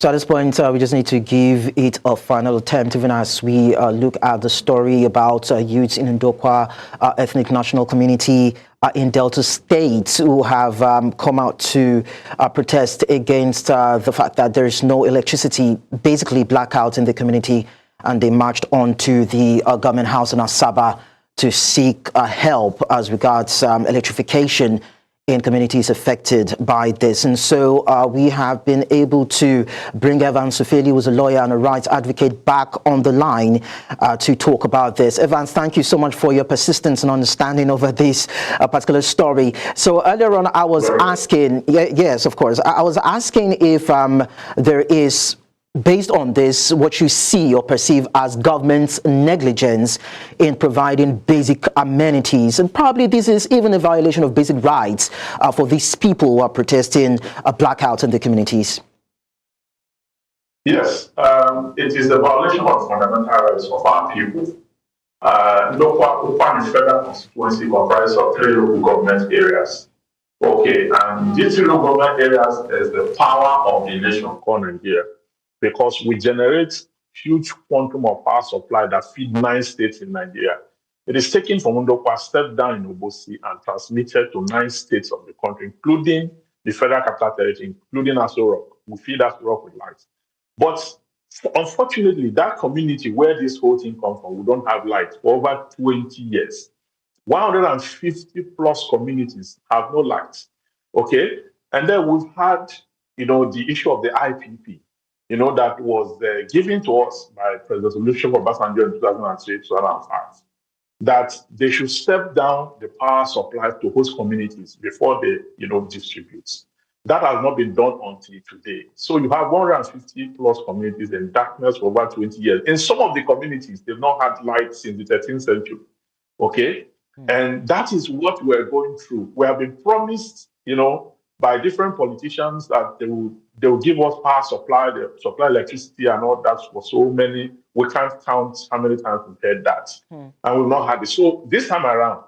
So at this point, we just need to give it a final attempt, even as we look at the story about youths in Ndokwa ethnic national community in Delta State who have come out to protest against the fact that there is no electricity, basically blackout in the community, and they marched on to the government house in Asaba to seek help as regards electrification in communities affected by this. And so we have been able to bring Evans Sufeli, who's a lawyer and a rights advocate, back on the line to talk about this. Evans, thank you so much for your persistence and understanding over this particular story. So earlier on, I was asking, yes, of course, I was asking if there is, based on this, what you see or perceive as government's negligence in providing basic amenities. And probably this is even a violation of basic rights for these people who are protesting a blackout in the communities. Yes, it is a violation of fundamental rights of our people. Ndokwa federal constituency comprises of 3 local government areas. Okay, and these 3 local government areas is the power of the nation corner here, because we generate huge quantum of power supply that feed 9 states in Nigeria. It is taken from Ndokwa, stepped down in Obosi, and transmitted to 9 states of the country, including the Federal Capital Territory, including Aso Rock. We feed Aso Rock with light. But unfortunately, that community where this whole thing comes from, we don't have light for over 20 years. 150 plus communities have no light. Okay? And then we've had, the issue of the IPP. That was given to us by President Olusegun Obasanjo in 2003-2005, that they should step down the power supply to host communities before they, distribute. That has not been done until today. So you have 150 plus communities in darkness for over 20 years. In some of the communities, they've not had light since the 13th century. Okay? And that is what we're going through. We have been promised, by different politicians that they will give us power supply, they supply electricity and all that for so many. We can't count how many times we've heard that. And we've not had it. So this time around,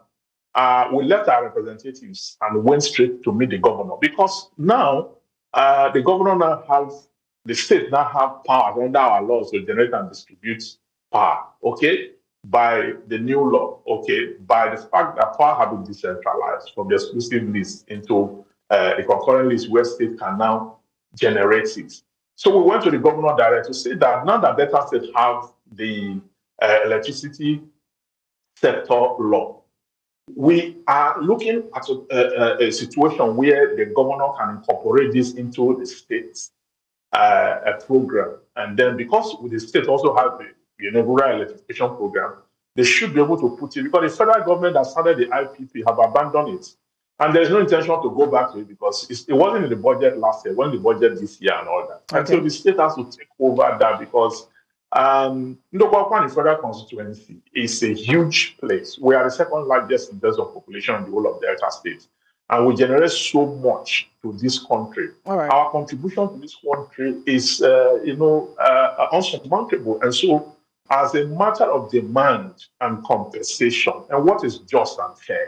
we left our representatives and went straight to meet the governor, because now the governor now has, the state now have power under our laws to generate and distribute power, okay, by the new law, okay, by the fact that power has been decentralized from the exclusive list into the concurrent list where state can now generate it. So we went to the governor direct to say that now that Delta State have the electricity sector law, we are looking at a situation where the governor can incorporate this into the state's program. And then because the state also have the rural electrification program, they should be able to put it, because the federal government that started the IPP have abandoned it. And there's no intention to go back to it, because it wasn't in the budget last year, it wasn't in the budget this year and all that. Okay. And so the state has to take over that, because Ndokwa federal constituency is a huge place. We are the 2nd largest in terms of population in the whole of Delta State. And we generate so much to this country. Right. Our contribution to this country is, unsurmountable. And so, as a matter of demand and compensation, and what is just and fair,